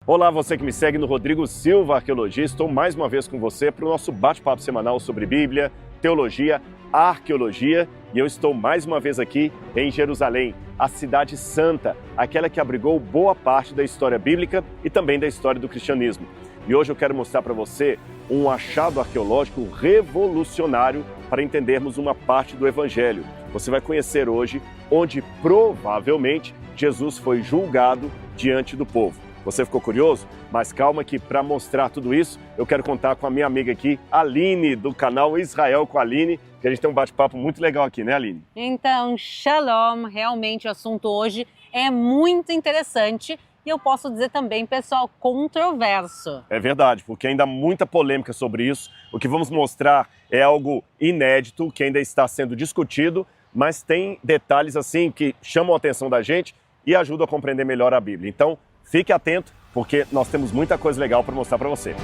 Olá, você que me segue no Rodrigo Silva Arqueologia. Estou mais uma vez com você para o nosso bate-papo semanal sobre Bíblia, teologia, arqueologia. E eu estou mais uma vez aqui em Jerusalém, a cidade santa, aquela que abrigou boa parte da história bíblica e também da história do cristianismo. E hoje eu quero mostrar para você um achado arqueológico revolucionário para entendermos uma parte do Evangelho. Você vai conhecer hoje onde provavelmente Jesus foi julgado diante do povo. Você ficou curioso? Mas calma que para mostrar tudo isso, eu quero contar com a minha amiga aqui, Aline, do canal Israel com a Aline, que a gente tem um bate-papo muito legal aqui, né, Aline? Então, shalom, realmente o assunto hoje é muito interessante e eu posso dizer também, pessoal, controverso. É verdade, porque ainda há muita polêmica sobre isso. O que vamos mostrar é algo inédito, que ainda está sendo discutido, mas tem detalhes assim que chamam a atenção da gente e ajudam a compreender melhor a Bíblia. Então, fique atento, porque nós temos muita coisa legal para mostrar para você.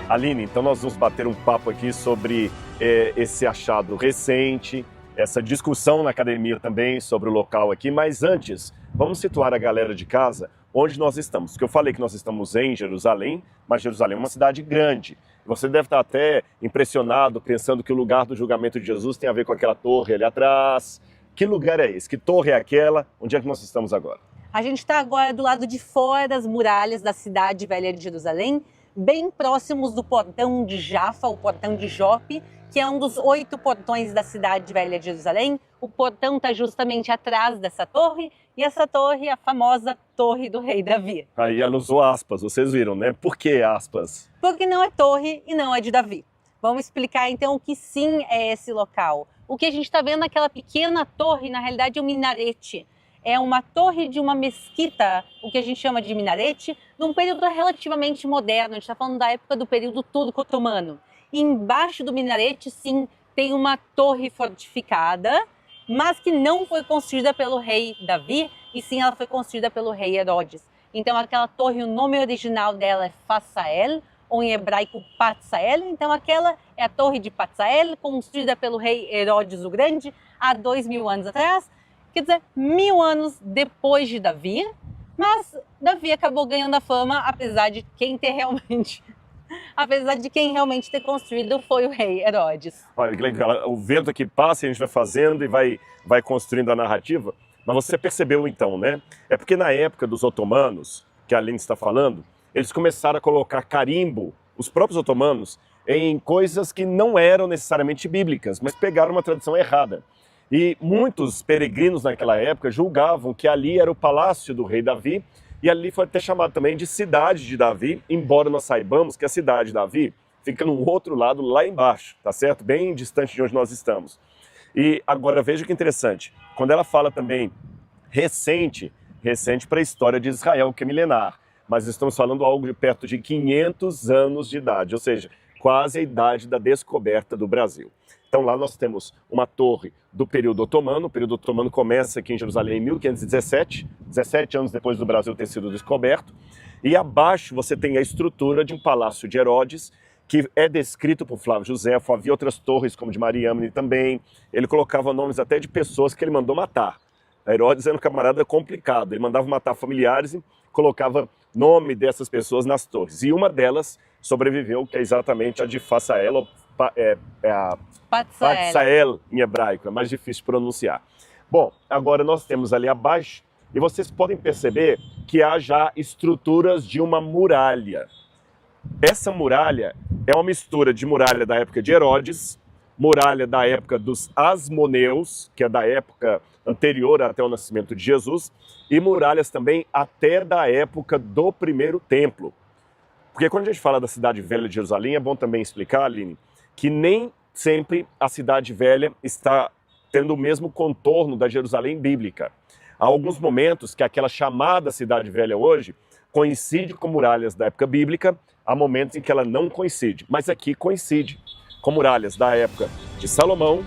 Aline, então nós vamos bater um papo aqui sobre esse achado recente, essa discussão na academia também sobre o local aqui, mas antes, vamos situar a galera de casa onde nós estamos. Porque eu falei que nós estamos em Jerusalém, mas Jerusalém é uma cidade grande. Você deve estar até impressionado, pensando que o lugar do julgamento de Jesus tem a ver com aquela torre ali atrás. Que lugar é esse? Que torre é aquela? Onde é que nós estamos agora? A gente está agora do lado de fora das muralhas da cidade velha de Jerusalém, bem próximos do portão de Jafa, o portão de Jope, que é um dos 8 portões da cidade velha de Jerusalém. O portão está justamente atrás dessa torre, e essa torre é a famosa Torre do Rei Davi. Aí ela usou aspas, vocês viram, né? Por que aspas? Porque não é torre e não é de Davi. Vamos explicar então o que sim é esse local. O que a gente está vendo naquela pequena torre, na realidade é um minarete. É uma torre de uma mesquita, o que a gente chama de minarete, num período relativamente moderno. A gente está falando da época do período turco-otomano. E embaixo do minarete, sim, tem uma torre fortificada, mas que não foi construída pelo rei Davi, e sim ela foi construída pelo rei Herodes. Então aquela torre, o nome original dela é Fasael, ou em hebraico Patsael. Então aquela é a torre de Patsael, construída pelo rei Herodes o Grande há 2000 anos atrás, quer dizer, 1000 anos depois de Davi, mas Davi acabou ganhando a fama, apesar de quem realmente ter construído foi o rei Herodes. Olha que legal, o vento aqui passa e a gente vai fazendo e vai construindo a narrativa. Mas você percebeu então, né? É porque na época dos otomanos, que a Aline está falando, eles começaram a colocar carimbo, os próprios otomanos, em coisas que não eram necessariamente bíblicas, mas pegaram uma tradição errada. E muitos peregrinos naquela época julgavam que ali era o palácio do rei Davi, e ali foi até chamado também de cidade de Davi, embora nós saibamos que a cidade de Davi fica no outro lado, lá embaixo, tá certo? Bem distante de onde nós estamos. E agora veja que interessante, quando ela fala também recente para a história de Israel, que é milenar, mas estamos falando algo de perto de 500 anos de idade, ou seja, quase a idade da descoberta do Brasil. Então lá nós temos uma torre do período otomano. O período otomano começa aqui em Jerusalém em 1517, 17 anos depois do Brasil ter sido descoberto. E abaixo você tem a estrutura de um palácio de Herodes, que é descrito por Flávio Josefo. Havia outras torres, como de Mariamne também. Ele colocava nomes até de pessoas que ele mandou matar. Herodes era um camarada complicado. Ele mandava matar familiares e colocava nome dessas pessoas nas torres. E uma delas sobreviveu, que é exatamente a de Fasael, Patsael em hebraico, é mais difícil de pronunciar. Bom, agora nós temos ali abaixo, e vocês podem perceber que há já estruturas de uma muralha. Essa muralha é uma mistura de muralha da época de Herodes, muralha da época dos Asmoneus, que é da época anterior até o nascimento de Jesus, e muralhas também até da época do primeiro templo. Porque quando a gente fala da cidade velha de Jerusalém, é bom também explicar, Aline, que nem sempre a cidade velha está tendo o mesmo contorno da Jerusalém bíblica. Há alguns momentos que aquela chamada cidade velha hoje coincide com muralhas da época bíblica, há momentos em que ela não coincide. Mas aqui coincide com muralhas da época de Salomão,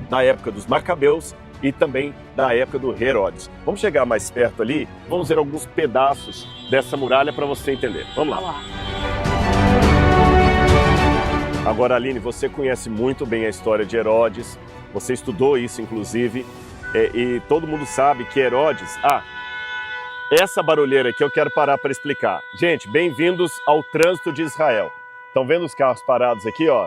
da época dos Macabeus e também da época do Herodes. Vamos chegar mais perto ali, vamos ver alguns pedaços dessa muralha para você entender. Vamos lá. Agora, Aline, você conhece muito bem a história de Herodes, você estudou isso, inclusive, e todo mundo sabe que Herodes... Essa barulheira aqui eu quero parar para explicar. Gente, bem-vindos ao trânsito de Israel. Estão vendo os carros parados aqui, ó?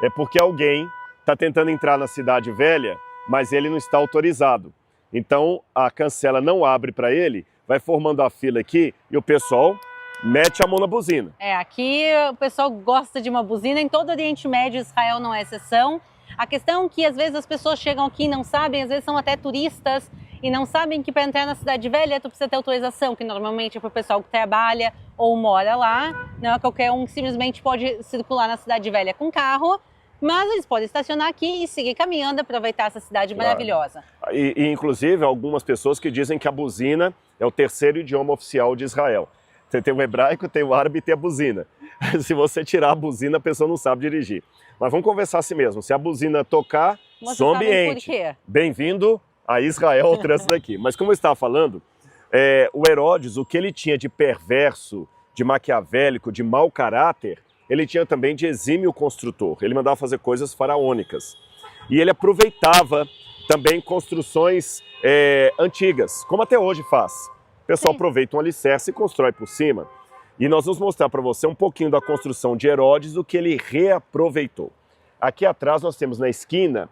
É porque alguém está tentando entrar na cidade velha, mas ele não está autorizado. Então, a cancela não abre para ele, vai formando a fila aqui e o pessoal mete a mão na buzina. Aqui o pessoal gosta de uma buzina, em todo o Oriente Médio, Israel não é exceção. A questão é que às vezes as pessoas chegam aqui e não sabem, às vezes são até turistas, e não sabem que para entrar na cidade velha tu precisa ter autorização, que normalmente é para o pessoal que trabalha ou mora lá. Não é qualquer um que simplesmente pode circular na cidade velha com carro, mas eles podem estacionar aqui e seguir caminhando, aproveitar essa cidade maravilhosa. E inclusive algumas pessoas que dizem que a buzina é o terceiro idioma oficial de Israel. Você tem o hebraico, tem o árabe e tem a buzina. Se você tirar a buzina, a pessoa não sabe dirigir. Mas vamos conversar assim mesmo. Se a buzina tocar, som ambiente. Bem-vindo a Israel, o trânsito daqui. Mas como eu estava falando, o Herodes, o que ele tinha de perverso, de maquiavélico, de mau caráter, ele tinha também de exímio construtor. Ele mandava fazer coisas faraônicas. E ele aproveitava também construções antigas, como até hoje faz. O pessoal aproveita um alicerce e constrói por cima. E nós vamos mostrar para você um pouquinho da construção de Herodes, o que ele reaproveitou. Aqui atrás nós temos na esquina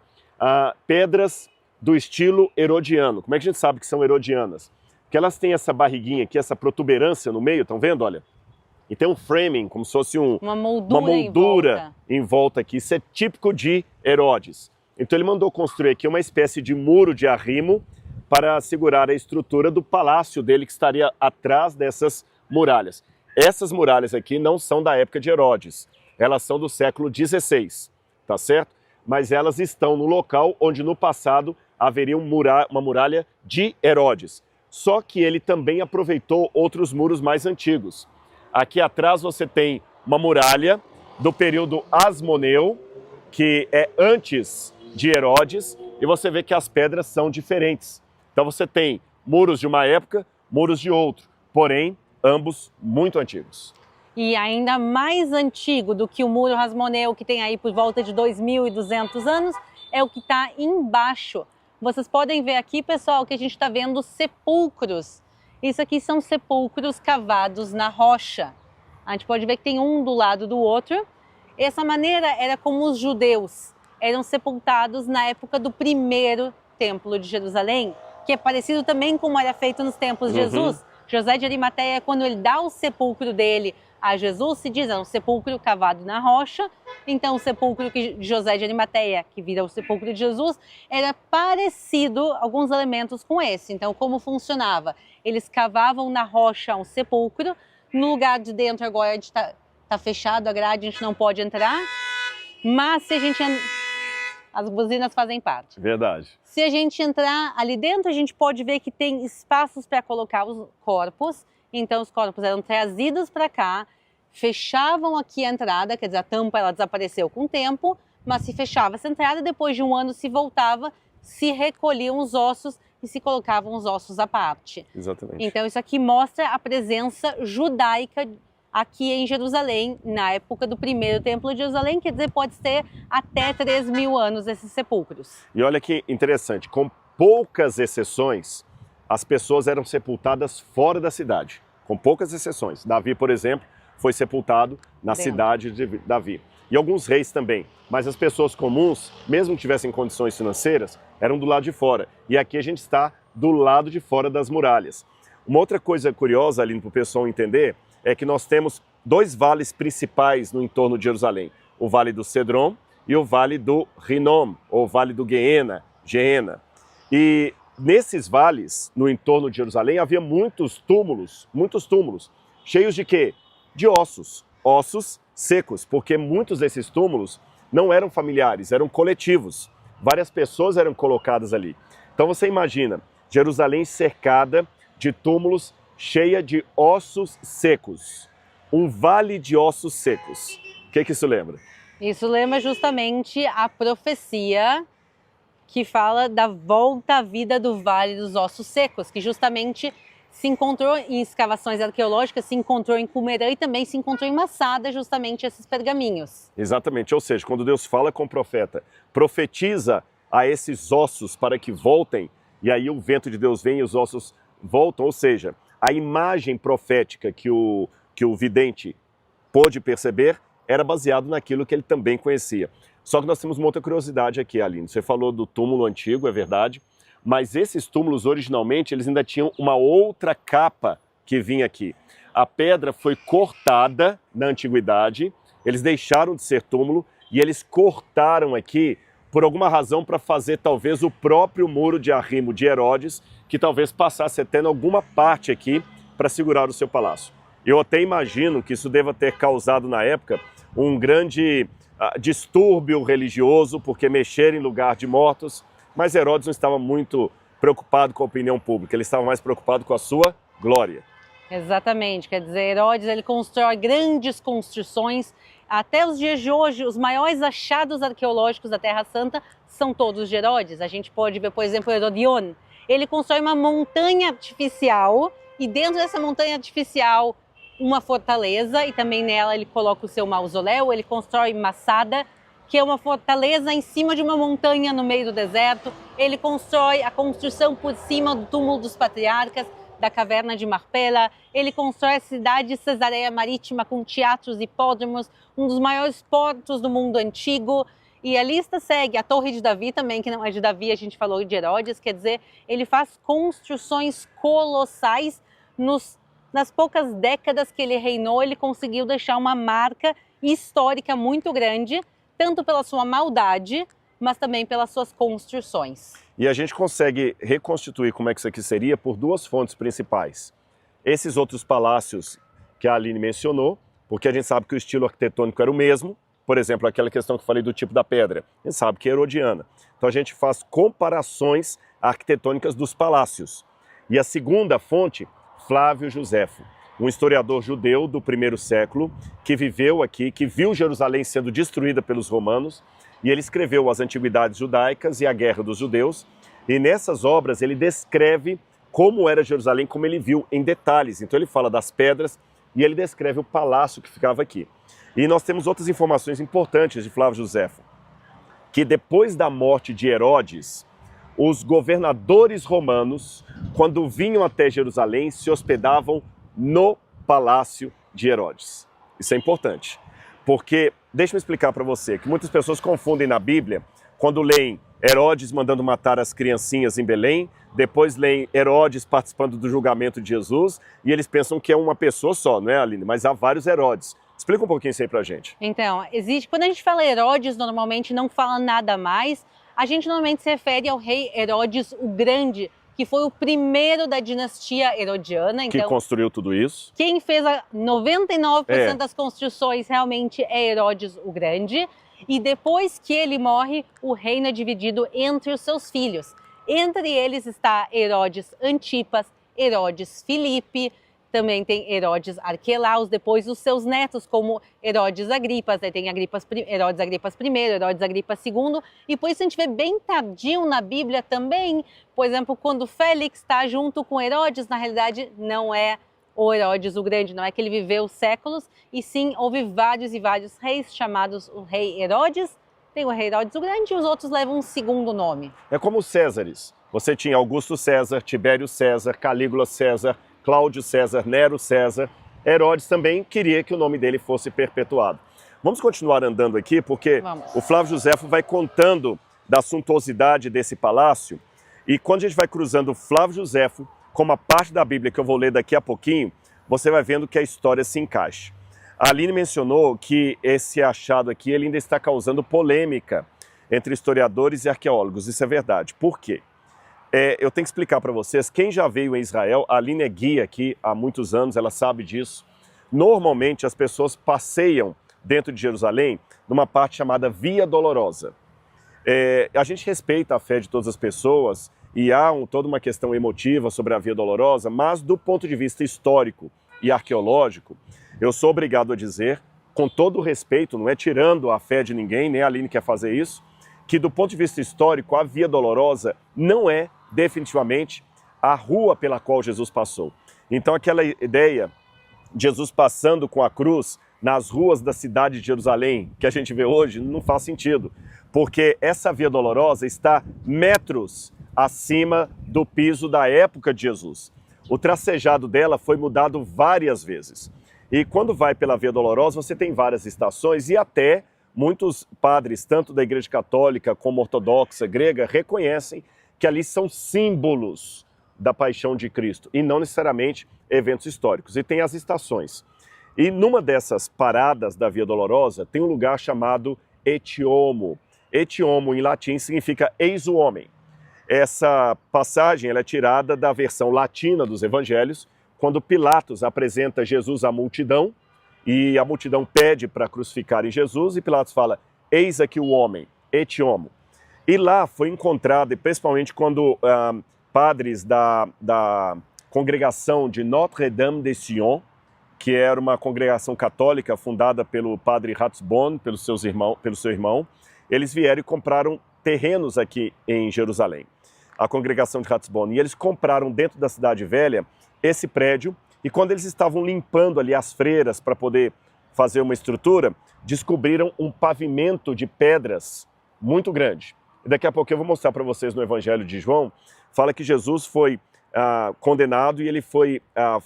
pedras do estilo herodiano. Como é que a gente sabe que são herodianas? Porque elas têm essa barriguinha aqui, essa protuberância no meio, estão vendo? Olha. E tem um framing, como se fosse uma moldura em volta aqui. Isso é típico de Herodes. Então ele mandou construir aqui uma espécie de muro de arrimo para segurar a estrutura do palácio dele, que estaria atrás dessas muralhas. Essas muralhas aqui não são da época de Herodes. Elas são do século XVI, tá certo? Mas elas estão no local onde no passado haveria uma muralha de Herodes. Só que ele também aproveitou outros muros mais antigos. Aqui atrás você tem uma muralha do período Asmoneu, que é antes de Herodes, e você vê que as pedras são diferentes. Então você tem muros de uma época, muros de outro, porém ambos muito antigos. E ainda mais antigo do que o muro Asmoneu, que tem aí por volta de 2.200 anos, é o que está embaixo. Vocês podem ver aqui, pessoal, que a gente está vendo sepulcros. Isso aqui são sepulcros cavados na rocha. A gente pode ver que tem um do lado do outro. Essa maneira era como os judeus eram sepultados na época do primeiro templo de Jerusalém, que é parecido também como era feito nos tempos de Jesus. José de Arimateia, quando ele dá o sepulcro dele a Jesus, se diz, é um sepulcro cavado na rocha. Então o sepulcro de José de Arimateia, que vira o sepulcro de Jesus, era parecido alguns elementos com esse. Então como funcionava? Eles cavavam na rocha um sepulcro, no lugar de dentro agora está fechado a grade, a gente não pode entrar, mas se a gente... As buzinas fazem parte. Verdade. Se a gente entrar ali dentro, a gente pode ver que tem espaços para colocar os corpos. Então, os corpos eram trazidos para cá, fechavam aqui a entrada, quer dizer, a tampa ela desapareceu com o tempo, mas se fechava essa entrada, depois de um ano se voltava, se recolhiam os ossos e se colocavam os ossos à parte. Exatamente. Então, isso aqui mostra a presença judaica aqui em Jerusalém, na época do primeiro templo de Jerusalém, quer dizer, pode ser até 3.000 anos esses sepulcros. E olha que interessante, com poucas exceções, as pessoas eram sepultadas fora da cidade, com poucas exceções. Davi, por exemplo, foi sepultado na cidade de Davi. E alguns reis também. Mas as pessoas comuns, mesmo que tivessem condições financeiras, eram do lado de fora. E aqui a gente está do lado de fora das muralhas. Uma outra coisa curiosa, Aline, para o pessoal entender, é que nós temos dois vales principais no entorno de Jerusalém. O Vale do Cedron e o Vale do Rinom, ou Vale do Geena. E nesses vales, no entorno de Jerusalém, havia muitos túmulos, cheios de quê? De ossos secos, porque muitos desses túmulos não eram familiares, eram coletivos. Várias pessoas eram colocadas ali. Então você imagina, Jerusalém cercada de túmulos, cheia de ossos secos. Um vale de ossos secos. O que isso lembra? Isso lembra justamente a profecia que fala da volta à vida do Vale dos Ossos Secos, que justamente se encontrou em escavações arqueológicas, se encontrou em Qumran e também se encontrou em Massada justamente esses pergaminhos. Exatamente, ou seja, quando Deus fala com o profeta, profetiza a esses ossos para que voltem, e aí o vento de Deus vem e os ossos voltam, ou seja, a imagem profética que o vidente pôde perceber era baseado naquilo que ele também conhecia. Só que nós temos uma outra curiosidade aqui, Aline. Você falou do túmulo antigo, é verdade, mas esses túmulos originalmente eles ainda tinham uma outra capa que vinha aqui. A pedra foi cortada na antiguidade, eles deixaram de ser túmulo e eles cortaram aqui por alguma razão para fazer talvez o próprio muro de arrimo de Herodes, que talvez passasse até em alguma parte aqui para segurar o seu palácio. Eu até imagino que isso deva ter causado na época um grande distúrbio religioso, porque mexer em lugar de mortos, mas Herodes não estava muito preocupado com a opinião pública, ele estava mais preocupado com a sua glória. Exatamente, quer dizer, Herodes ele constrói grandes construções. Até os dias de hoje, os maiores achados arqueológicos da Terra Santa são todos de Herodes. A gente pode ver, por exemplo, Herodion. Ele constrói uma montanha artificial e dentro dessa montanha artificial uma fortaleza e também nela ele coloca o seu mausoléu. Ele constrói Massada, que é uma fortaleza em cima de uma montanha no meio do deserto. Ele constrói a construção por cima do túmulo dos patriarcas, da caverna de Marpela. Ele constrói a cidade de Cesareia Marítima com teatros e hipódromos, um dos maiores portos do mundo antigo. E a lista segue. A Torre de Davi também, que não é de Davi, a gente falou de Herodes, quer dizer, ele faz construções colossais. Nas poucas décadas que ele reinou, ele conseguiu deixar uma marca histórica muito grande, tanto pela sua maldade, mas também pelas suas construções. E a gente consegue reconstituir como é que isso aqui seria por duas fontes principais. Esses outros palácios que a Aline mencionou, porque a gente sabe que o estilo arquitetônico era o mesmo, por exemplo, aquela questão que eu falei do tipo da pedra, a gente sabe que é herodiana. Então a gente faz comparações arquitetônicas dos palácios. E a segunda fonte, Flávio Josefo, um historiador judeu do primeiro século, que viveu aqui, que viu Jerusalém sendo destruída pelos romanos, e ele escreveu as Antiguidades Judaicas e a Guerra dos Judeus, e nessas obras ele descreve como era Jerusalém, como ele viu em detalhes. Então ele fala das pedras e ele descreve o palácio que ficava aqui. E nós temos outras informações importantes de Flávio Josefo, que depois da morte de Herodes, os governadores romanos, quando vinham até Jerusalém, se hospedavam no palácio de Herodes. Isso é importante, porque, deixa eu explicar para você, que muitas pessoas confundem na Bíblia, quando leem Herodes mandando matar as criancinhas em Belém, depois leem Herodes participando do julgamento de Jesus, e eles pensam que é uma pessoa só, não é, Aline? Mas há vários Herodes. Explica um pouquinho isso aí pra gente. Então, quando a gente fala Herodes, normalmente não fala nada mais. A gente normalmente se refere ao rei Herodes o Grande, que foi o primeiro da dinastia herodiana. Que construiu tudo isso. Quem fez 99% das construções realmente é Herodes o Grande. E depois que ele morre, o reino é dividido entre os seus filhos. Entre eles está Herodes Antipas, Herodes Filipe, também tem Herodes Arquelaus, depois os seus netos, como Herodes Agripas, aí tem Herodes Agripas I, Herodes Agripas II, e por isso a gente vê bem tardio na Bíblia também, por exemplo, quando Félix está junto com Herodes, na realidade não é o Herodes o Grande, não é que ele viveu séculos, e sim houve vários e vários reis chamados o rei Herodes, tem o rei Herodes o Grande e os outros levam um segundo nome. É como os Césares, você tinha Augusto César, Tibério César, Calígula César, Cláudio César, Nero César. Herodes também queria que o nome dele fosse perpetuado. Vamos continuar andando aqui, porque o Flávio Josefo vai contando da suntuosidade desse palácio, e quando a gente vai cruzando o Flávio Josefo com uma parte da Bíblia que eu vou ler daqui a pouquinho, você vai vendo que a história se encaixa. A Aline mencionou que esse achado aqui ele ainda está causando polêmica entre historiadores e arqueólogos. Isso é verdade. Por quê? Eu tenho que explicar para vocês, quem já veio em Israel, a Aline é guia aqui há muitos anos, ela sabe disso. Normalmente as pessoas passeiam dentro de Jerusalém numa parte chamada Via Dolorosa. A gente respeita a fé de todas as pessoas e há toda uma questão emotiva sobre a Via Dolorosa, mas do ponto de vista histórico e arqueológico, eu sou obrigado a dizer, com todo o respeito, não é tirando a fé de ninguém, nem a Aline quer fazer isso, que do ponto de vista histórico, a Via Dolorosa não é definitivamente a rua pela qual Jesus passou. Então aquela ideia de Jesus passando com a cruz nas ruas da cidade de Jerusalém, que a gente vê hoje, não faz sentido, porque essa Via Dolorosa está metros acima do piso da época de Jesus. O tracejado dela foi mudado várias vezes. E quando vai pela Via Dolorosa, você tem várias estações e até muitos padres, tanto da Igreja Católica como ortodoxa grega, reconhecem que ali são símbolos da paixão de Cristo e não necessariamente eventos históricos. E tem as estações. E numa dessas paradas da Via Dolorosa tem um lugar chamado Etiomo. Etiomo em latim significa eis o homem. Essa passagem ela é tirada da versão latina dos evangelhos, quando Pilatos apresenta Jesus à multidão e a multidão pede para crucificarem Jesus e Pilatos fala, eis aqui o homem, Etiomo. E lá foi encontrado, e principalmente quando padres da congregação de Notre-Dame de Sion, que era uma congregação católica fundada pelo padre Ratzbon, pelo seu irmão, eles vieram e compraram terrenos aqui em Jerusalém, a congregação de Ratzbon. E eles compraram dentro da Cidade Velha esse prédio, e quando eles estavam limpando ali as freiras para poder fazer uma estrutura, descobriram um pavimento de pedras muito grande. E daqui a pouco eu vou mostrar para vocês no Evangelho de João, fala que Jesus foi condenado e ele foi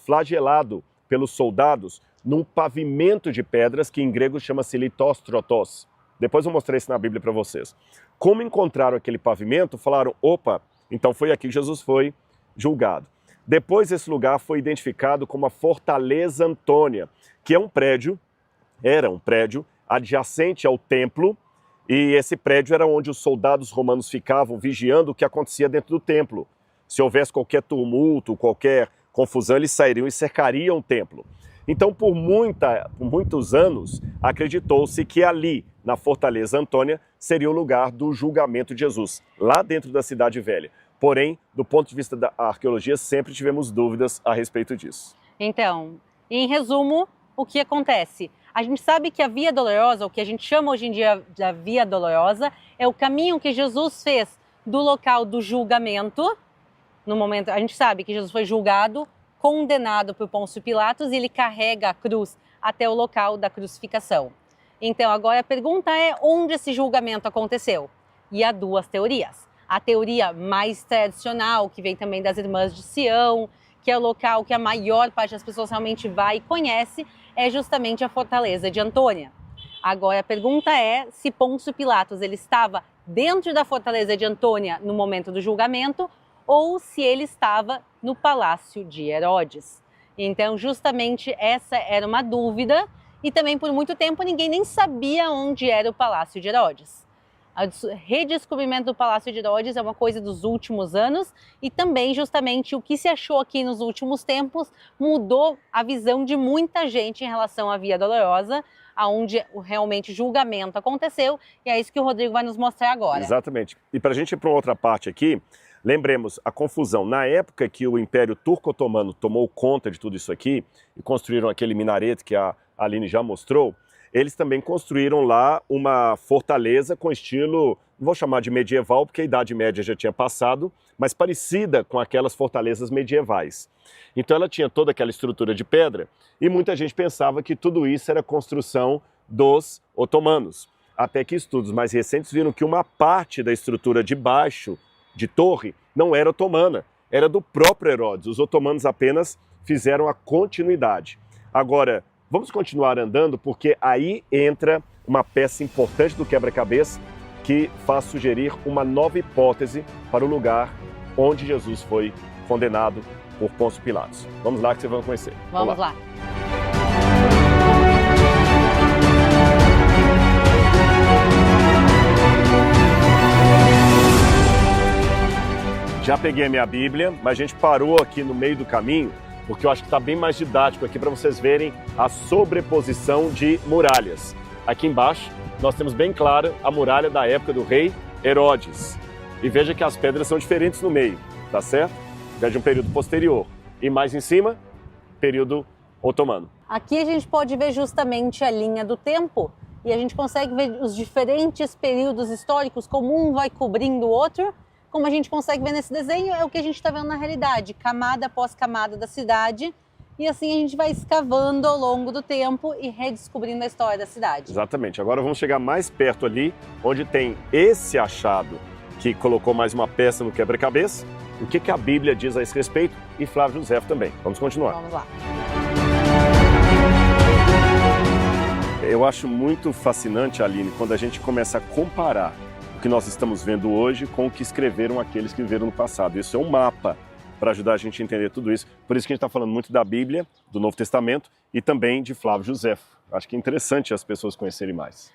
flagelado pelos soldados num pavimento de pedras que em grego chama-se litóstrotos. Depois eu mostrei isso na Bíblia para vocês. Como encontraram aquele pavimento, falaram, opa, então foi aqui que Jesus foi julgado. Depois esse lugar foi identificado como a Fortaleza Antônia, que era um prédio adjacente ao templo, e esse prédio era onde os soldados romanos ficavam vigiando o que acontecia dentro do templo. Se houvesse qualquer tumulto, qualquer confusão, eles sairiam e cercariam o templo. Então, por muitos anos, acreditou-se que ali, na Fortaleza Antônia, seria o lugar do julgamento de Jesus, lá dentro da Cidade Velha. Porém, do ponto de vista da arqueologia, sempre tivemos dúvidas a respeito disso. Então, em resumo, o que acontece? A gente sabe que a Via Dolorosa, o que a gente chama hoje em dia da Via Dolorosa, é o caminho que Jesus fez do local do julgamento. No momento, a gente sabe que Jesus foi julgado, condenado por Pôncio Pilatos, e ele carrega a cruz até o local da crucificação. Então, agora a pergunta é onde esse julgamento aconteceu? E há duas teorias. A teoria mais tradicional, que vem também das Irmãs de Sião, que é o local que a maior parte das pessoas realmente vai e conhece, é justamente a Fortaleza de Antônia. Agora a pergunta é se Pôncio Pilatos ele estava dentro da Fortaleza de Antônia no momento do julgamento ou se ele estava no Palácio de Herodes. Então justamente essa era uma dúvida e também por muito tempo ninguém nem sabia onde era o Palácio de Herodes. O redescobrimento do Palácio de Herodes é uma coisa dos últimos anos e também justamente o que se achou aqui nos últimos tempos mudou a visão de muita gente em relação à Via Dolorosa, aonde realmente o julgamento aconteceu e é isso que o Rodrigo vai nos mostrar agora. Exatamente. E para a gente ir para outra parte aqui, lembremos a confusão. Na época que o Império Turco-Otomano tomou conta de tudo isso aqui e construíram aquele minarete que a Aline já mostrou, eles também construíram lá uma fortaleza com estilo, não vou chamar de medieval, porque a Idade Média já tinha passado, mas parecida com aquelas fortalezas medievais. Então ela tinha toda aquela estrutura de pedra e muita gente pensava que tudo isso era construção dos otomanos. Até que estudos mais recentes viram que uma parte da estrutura de baixo, de torre, não era otomana, era do próprio Herodes. Os otomanos apenas fizeram a continuidade. Agora, vamos continuar andando porque aí entra uma peça importante do quebra-cabeça que faz sugerir uma nova hipótese para o lugar onde Jesus foi condenado por Pôncio Pilatos. Vamos lá que vocês vão conhecer. Vamos lá. Já peguei a minha Bíblia, mas a gente parou aqui no meio do caminho porque eu acho que está bem mais didático aqui para vocês verem a sobreposição de muralhas. Aqui embaixo nós temos bem clara a muralha da época do rei Herodes. E veja que as pedras são diferentes no meio, tá certo? É de um período posterior. E mais em cima, período otomano. Aqui a gente pode ver justamente a linha do tempo e a gente consegue ver os diferentes períodos históricos, como um vai cobrindo o outro, como a gente consegue ver nesse desenho, é o que a gente está vendo na realidade, camada após camada da cidade, e assim a gente vai escavando ao longo do tempo e redescobrindo a história da cidade. Exatamente. Agora vamos chegar mais perto ali, onde tem esse achado que colocou mais uma peça no quebra-cabeça. O que a Bíblia diz a esse respeito? E Flávio Josefo também. Vamos continuar. Vamos lá. Eu acho muito fascinante, Aline, quando a gente começa a comparar o que nós estamos vendo hoje com o que escreveram aqueles que viveram no passado. Isso é um mapa para ajudar a gente a entender tudo isso. Por isso que a gente está falando muito da Bíblia, do Novo Testamento e também de Flávio Josefo. Acho que é interessante as pessoas conhecerem mais.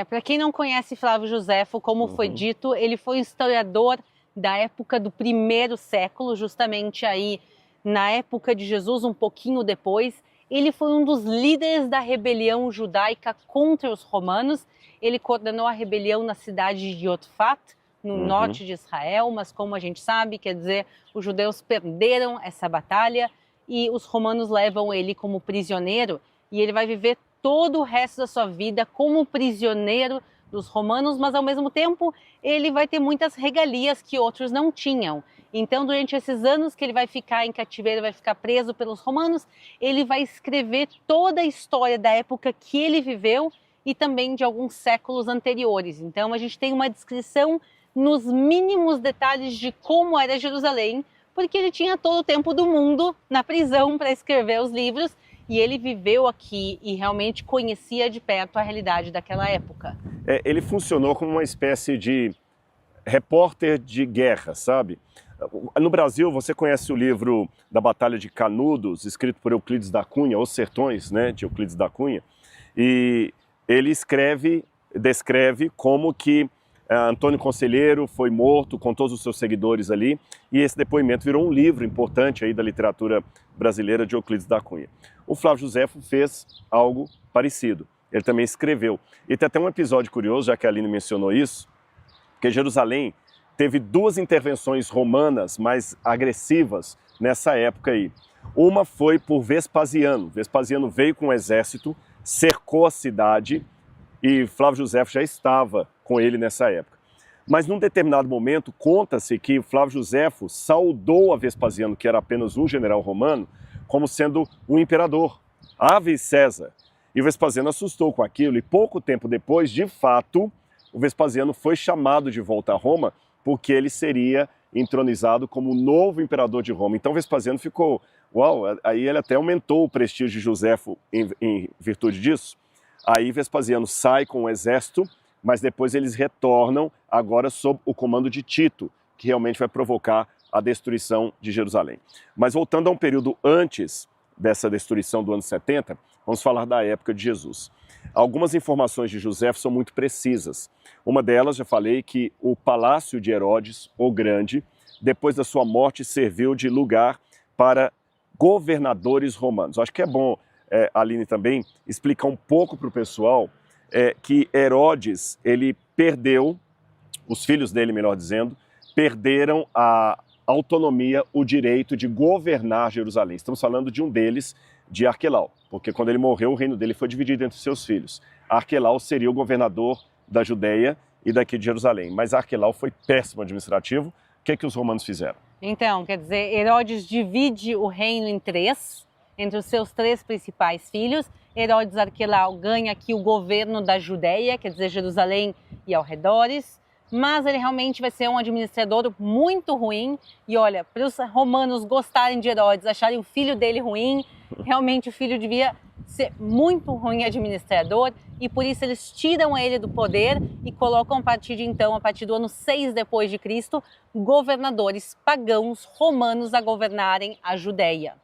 Para quem não conhece Flávio Josefo, como foi dito, ele foi um historiador da época do 1º século, justamente aí na época de Jesus, um pouquinho depois. Ele foi um dos líderes da rebelião judaica contra os romanos. Ele coordenou a rebelião na cidade de Yotfat, no norte de Israel, mas como a gente sabe, quer dizer, os judeus perderam essa batalha e os romanos levam ele como prisioneiro e ele vai viver todo o resto da sua vida como prisioneiro dos romanos, mas ao mesmo tempo ele vai ter muitas regalias que outros não tinham. Então, durante esses anos que ele vai ficar em cativeiro, vai ficar preso pelos romanos, ele vai escrever toda a história da época que ele viveu e também de alguns séculos anteriores. Então, a gente tem uma descrição nos mínimos detalhes de como era Jerusalém, porque ele tinha todo o tempo do mundo na prisão para escrever os livros e ele viveu aqui e realmente conhecia de perto a realidade daquela época. Ele funcionou como uma espécie de repórter de guerra, sabe? No Brasil, você conhece o livro da Batalha de Canudos, escrito por Euclides da Cunha, Os Sertões, né, de Euclides da Cunha, e ele descreve como que Antônio Conselheiro foi morto com todos os seus seguidores ali, e esse depoimento virou um livro importante aí da literatura brasileira de Euclides da Cunha. O Flávio Josefo fez algo parecido, ele também escreveu. E tem até um episódio curioso, já que a Aline mencionou isso, que Jerusalém teve 2 intervenções romanas mais agressivas nessa época aí. Uma foi por Vespasiano. Vespasiano veio com um exército, cercou a cidade e Flávio Josefo já estava com ele nessa época. Mas num determinado momento, conta-se que Flávio Josefo saudou a Vespasiano, que era apenas um general romano, como sendo um imperador. Ave César! E o Vespasiano assustou com aquilo e pouco tempo depois, de fato, o Vespasiano foi chamado de volta a Roma porque ele seria entronizado como o novo imperador de Roma. Então Vespasiano ficou, uau, aí ele até aumentou o prestígio de Josefo em virtude disso. Aí Vespasiano sai com o exército, mas depois eles retornam agora sob o comando de Tito, que realmente vai provocar a destruição de Jerusalém. Mas voltando a um período antes dessa destruição do ano 70, vamos falar da época de Jesus. Algumas informações de Josefo são muito precisas. Uma delas, já falei, que o palácio de Herodes, o Grande, depois da sua morte, serviu de lugar para governadores romanos. Acho que é bom, Aline, também explicar um pouco para o pessoal que Herodes, ele perdeu, os filhos dele, melhor dizendo, perderam a autonomia, o direito de governar Jerusalém. Estamos falando de um deles, de Arquelau, porque quando ele morreu, o reino dele foi dividido entre seus filhos. Arquelau seria o governador da Judeia e daqui de Jerusalém, mas Arquelau foi péssimo administrativo. O que os romanos fizeram? Então, quer dizer, Herodes divide o reino em 3, entre os seus 3 principais filhos. Herodes Arquelau ganha aqui o governo da Judeia, quer dizer, Jerusalém e arredores, mas ele realmente vai ser um administrador muito ruim. E olha, para os romanos gostarem de Herodes, acharem o filho dele ruim, realmente o filho devia ser muito ruim administrador, e por isso eles tiram ele do poder e colocam a partir do ano 6 depois de Cristo, governadores pagãos romanos a governarem a Judeia.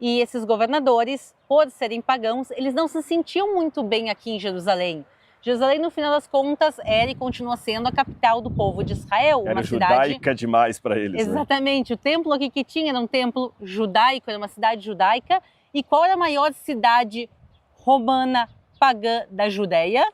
E esses governadores, por serem pagãos, eles não se sentiam muito bem aqui em Jerusalém. Jerusalém, no final das contas, era e continua sendo a capital do povo de Israel. Era judaica demais para eles. Exatamente. Né? O templo aqui que tinha era um templo judaico, era uma cidade judaica. E qual era a maior cidade romana pagã da Judeia?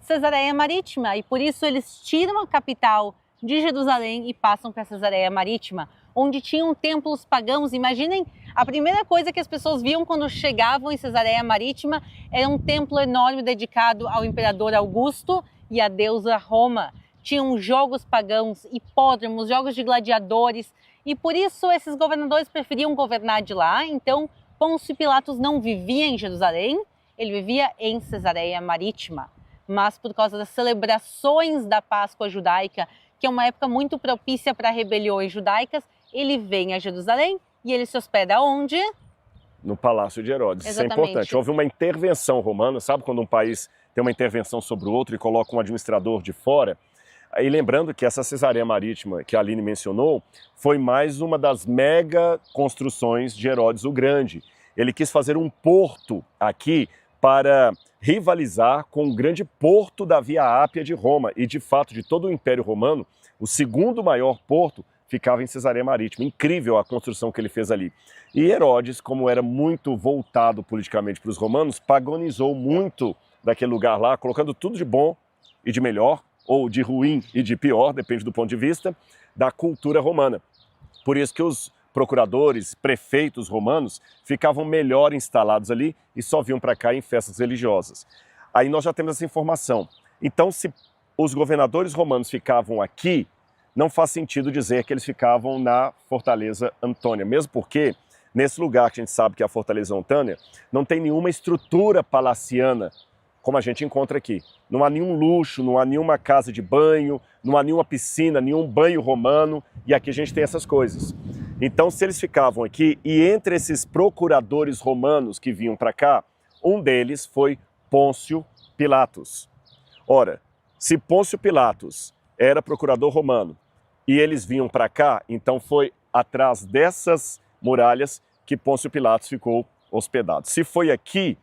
Cesareia Marítima. E por isso eles tiram a capital de Jerusalém e passam para Cesareia Marítima, onde tinham templos pagãos. Imaginem, a primeira coisa que as pessoas viam quando chegavam em Cesareia Marítima era um templo enorme dedicado ao imperador Augusto e à deusa Roma. tinham jogos pagãos, hipódromos, jogos de gladiadores, e por isso esses governadores preferiam governar de lá. Então, Pôncio Pilatos não vivia em Jerusalém, ele vivia em Cesareia Marítima. Mas por causa das celebrações da Páscoa judaica, que é uma época muito propícia para rebeliões judaicas, ele vem a Jerusalém e ele se hospeda onde? No Palácio de Herodes. Exatamente. Isso é importante. Houve uma intervenção romana, sabe quando um país tem uma intervenção sobre o outro e coloca um administrador de fora? E lembrando que essa Cesareia Marítima que a Aline mencionou foi mais uma das mega construções de Herodes o Grande. Ele quis fazer um porto aqui para rivalizar com o grande porto da Via Ápia de Roma. E, de fato, de todo o Império Romano, o segundo maior porto ficava em Cesareia Marítima. Incrível a construção que ele fez ali. E Herodes, como era muito voltado politicamente para os romanos, paganizou muito daquele lugar lá, colocando tudo de bom e de melhor, ou de ruim e de pior, depende do ponto de vista, da cultura romana. Por isso que os procuradores, prefeitos romanos ficavam melhor instalados ali e só vinham para cá em festas religiosas. Aí nós já temos essa informação. Então, se os governadores romanos ficavam aqui, não faz sentido dizer que eles ficavam na Fortaleza Antônia, mesmo porque nesse lugar que a gente sabe que é a Fortaleza Antônia, não tem nenhuma estrutura palaciana como a gente encontra aqui. Não há nenhum luxo, não há nenhuma casa de banho, não há nenhuma piscina, nenhum banho romano, e aqui a gente tem essas coisas. Então, se eles ficavam aqui, e entre esses procuradores romanos que vinham para cá, um deles foi Pôncio Pilatos. Ora, se Pôncio Pilatos era procurador romano e eles vinham para cá, então foi atrás dessas muralhas que Pôncio Pilatos ficou hospedado. Se foi aqui,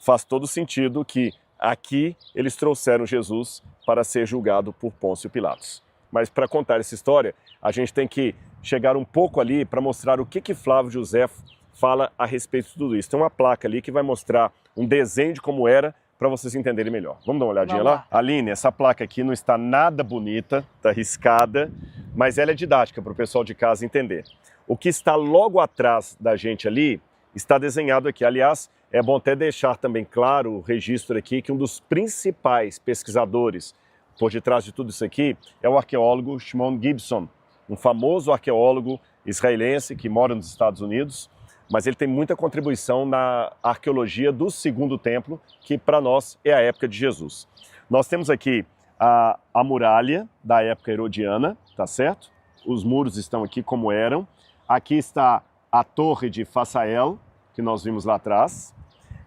faz todo sentido que aqui eles trouxeram Jesus para ser julgado por Pôncio Pilatos. Mas para contar essa história, a gente tem que chegar um pouco ali para mostrar o que Flávio Josefo fala a respeito de tudo isso. Tem uma placa ali que vai mostrar um desenho de como era para vocês entenderem melhor. Vamos dar uma olhadinha lá? Aline, essa placa aqui não está nada bonita, está riscada, mas ela é didática para o pessoal de casa entender. O que está logo atrás da gente ali está desenhado aqui. Aliás, é bom até deixar também claro o registro aqui que um dos principais pesquisadores por detrás de tudo isso aqui é o arqueólogo Shimon Gibson, um famoso arqueólogo israelense que mora nos Estados Unidos, mas ele tem muita contribuição na arqueologia do Segundo Templo, que para nós é a época de Jesus. Nós temos aqui a muralha da época herodiana, tá certo? Os muros estão aqui como eram. Aqui está a torre de Fasael, que nós vimos lá atrás.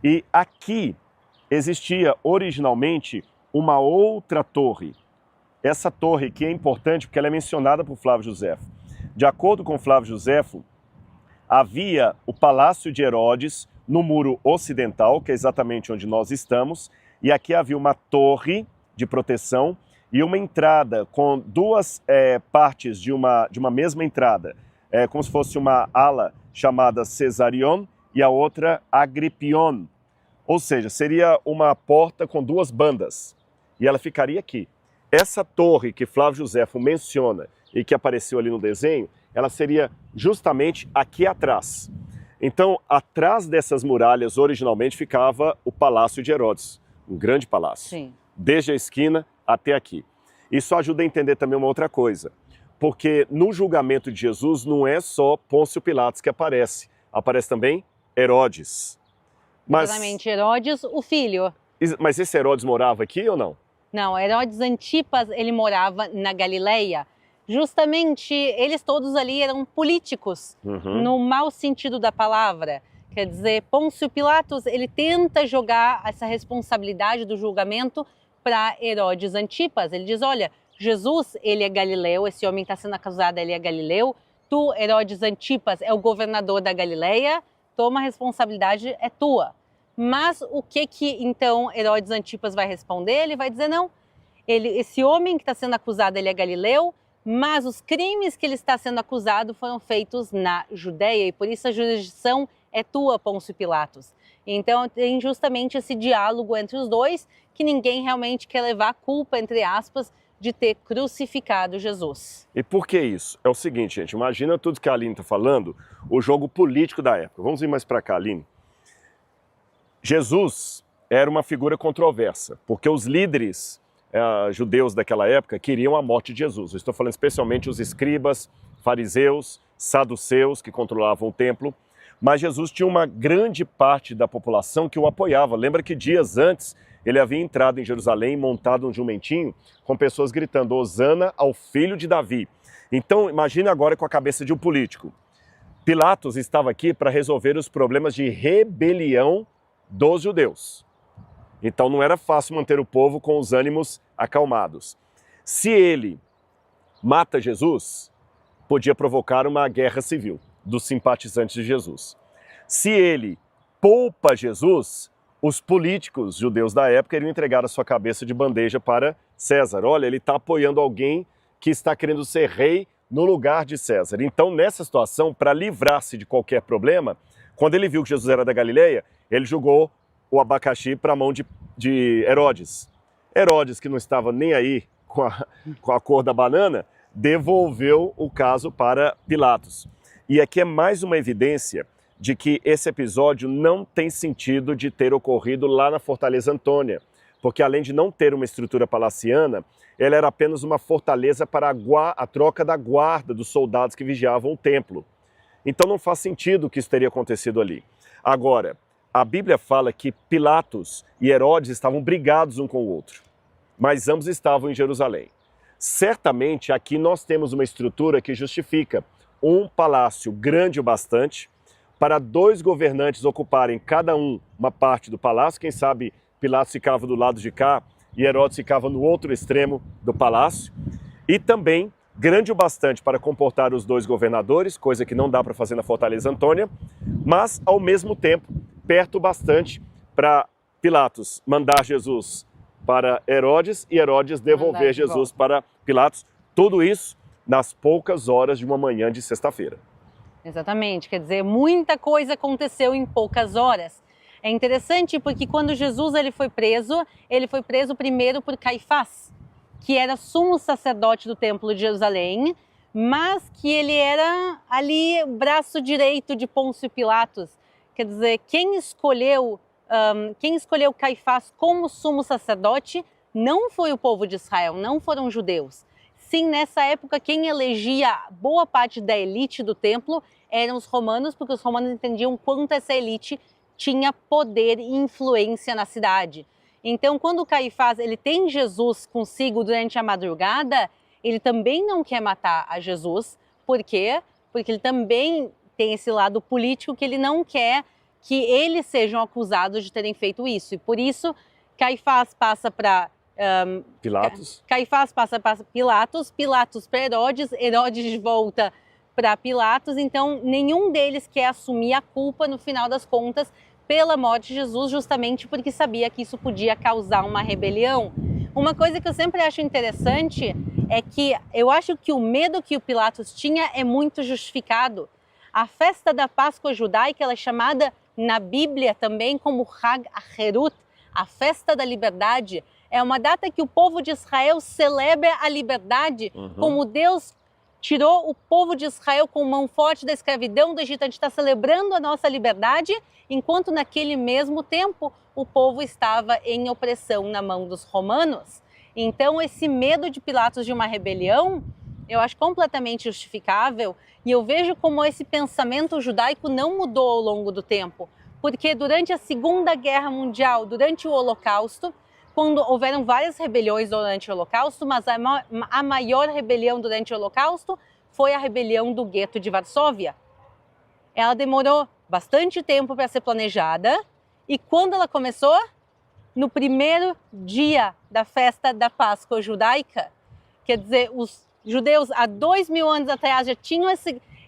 E aqui existia originalmente uma outra torre. Essa torre aqui é importante porque ela é mencionada por Flávio Josefo. De acordo com Flávio Josefo, havia o Palácio de Herodes no muro ocidental, que é exatamente onde nós estamos, e aqui havia uma torre de proteção e uma entrada com duas partes de uma mesma entrada, como se fosse uma ala chamada Cesarion e a outra Agrippion. Ou seja, seria uma porta com duas bandas e ela ficaria aqui. Essa torre que Flávio Josefo menciona e que apareceu ali no desenho, ela seria justamente aqui atrás. Então, atrás dessas muralhas, originalmente, ficava o Palácio de Herodes, um grande palácio, Sim. Desde a esquina até aqui. Isso ajuda a entender também uma outra coisa, porque no julgamento de Jesus não é só Pôncio Pilatos que aparece, aparece também Herodes. Exatamente, Herodes, o filho. Mas esse Herodes morava aqui ou não? Não, Herodes Antipas, ele morava na Galileia. Justamente, eles todos ali eram políticos, no mau sentido da palavra. Quer dizer, Pôncio Pilatos, ele tenta jogar essa responsabilidade do julgamento para Herodes Antipas. Ele diz, olha, Jesus, ele é galileu, esse homem está sendo acusado, ele é galileu. Tu, Herodes Antipas, é o governador da Galileia, toma a responsabilidade, é tua. Mas o que então Herodes Antipas vai responder? Ele vai dizer, não, esse homem que está sendo acusado, ele é galileu, mas os crimes que ele está sendo acusado foram feitos na Judéia e por isso a jurisdição é tua, Pôncio Pilatos. Então tem justamente esse diálogo entre os dois que ninguém realmente quer levar a culpa, entre aspas, de ter crucificado Jesus. E por que isso? É o seguinte, gente, imagina tudo que a Aline está falando, o jogo político da época. Vamos ir mais para cá, Aline. Jesus era uma figura controversa, porque os líderes judeus daquela época queriam a morte de Jesus. Eu estou falando especialmente os escribas, fariseus, saduceus que controlavam o templo. Mas Jesus tinha uma grande parte da população que o apoiava. Lembra que dias antes ele havia entrado em Jerusalém montado um jumentinho com pessoas gritando Hosana ao filho de Davi. Então imagine agora com a cabeça de um político. Pilatos estava aqui para resolver os problemas de rebelião dos judeus. Então não era fácil manter o povo com os ânimos acalmados. Se ele mata Jesus, podia provocar uma guerra civil dos simpatizantes de Jesus. Se ele poupa Jesus, os políticos judeus da época iriam entregar a sua cabeça de bandeja para César. Olha, ele está apoiando alguém que está querendo ser rei no lugar de César. Então, nessa situação, para livrar-se de qualquer problema, quando ele viu que Jesus era da Galileia, ele jogou o abacaxi para a mão de Herodes. Herodes, que não estava nem aí com a cor da banana, devolveu o caso para Pilatos. E aqui é mais uma evidência de que esse episódio não tem sentido de ter ocorrido lá na Fortaleza Antônia, porque além de não ter uma estrutura palaciana, ela era apenas uma fortaleza para a troca da guarda dos soldados que vigiavam o templo. Então não faz sentido que isso teria acontecido ali. Agora, a Bíblia fala que Pilatos e Herodes estavam brigados um com o outro, mas ambos estavam em Jerusalém. Certamente aqui nós temos uma estrutura que justifica um palácio grande o bastante para dois governantes ocuparem cada um uma parte do palácio. Quem sabe Pilatos ficava do lado de cá e Herodes ficava no outro extremo do palácio. E também grande o bastante para comportar os dois governadores, coisa que não dá para fazer na Fortaleza Antônia, mas ao mesmo tempo perto o bastante para Pilatos mandar Jesus para Herodes e Herodes devolver Jesus para Pilatos. Tudo isso nas poucas horas de uma manhã de sexta-feira. Exatamente, quer dizer, muita coisa aconteceu em poucas horas. É interessante porque quando Jesus ele foi preso primeiro por Caifás, que era sumo sacerdote do Templo de Jerusalém, mas que ele era ali o braço direito de Pôncio Pilatos. Quer dizer, quem escolheu Caifás como sumo sacerdote não foi o povo de Israel, não foram judeus. Sim, nessa época, quem elegia boa parte da elite do templo eram os romanos, porque os romanos entendiam quanto essa elite tinha poder e influência na cidade. Então, quando Caifás ele tem Jesus consigo durante a madrugada, ele também não quer matar a Jesus. Por quê? Porque ele também tem esse lado político que ele não quer que eles sejam acusados de terem feito isso. E por isso, Caifás passa para Pilatos. Caifás passa para Pilatos, Pilatos para Herodes, Herodes de volta para Pilatos. Então, nenhum deles quer assumir a culpa, no final das contas, pela morte de Jesus, justamente porque sabia que isso podia causar uma rebelião. Uma coisa que eu sempre acho interessante é que eu acho que o medo que o Pilatos tinha é muito justificado. A festa da Páscoa judaica ela é chamada na Bíblia também como Hag HaHerut, a festa da liberdade. É uma data que o povo de Israel celebra a liberdade, como Deus tirou o povo de Israel com mão forte da escravidão do Egito. A gente está celebrando a nossa liberdade, enquanto naquele mesmo tempo o povo estava em opressão na mão dos romanos. Então esse medo de Pilatos de uma rebelião, eu acho completamente justificável, e eu vejo como esse pensamento judaico não mudou ao longo do tempo, porque durante a Segunda Guerra Mundial, durante o Holocausto, quando houveram várias rebeliões durante o Holocausto, mas a maior rebelião durante o Holocausto foi a rebelião do gueto de Varsóvia. Ela demorou bastante tempo para ser planejada, e quando ela começou? No primeiro dia da festa da Páscoa judaica. Quer dizer, os judeus há 2000 anos atrás já tinham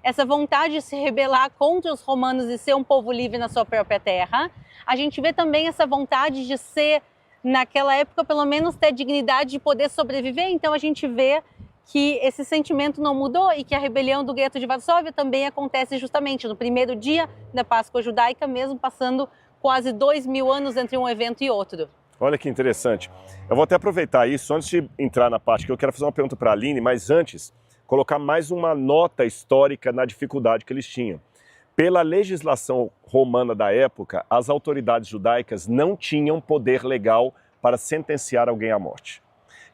essa vontade de se rebelar contra os romanos e ser um povo livre na sua própria terra. A gente vê também essa vontade de ser, naquela época, pelo menos ter dignidade de poder sobreviver. Então a gente vê que esse sentimento não mudou e que a rebelião do gueto de Varsóvia também acontece justamente no primeiro dia da Páscoa judaica, mesmo passando quase 2000 anos entre um evento e outro. Olha que interessante. Eu vou até aproveitar isso, antes de entrar na parte que eu quero fazer uma pergunta para a Aline, mas antes, colocar mais uma nota histórica na dificuldade que eles tinham. Pela legislação romana da época, as autoridades judaicas não tinham poder legal para sentenciar alguém à morte.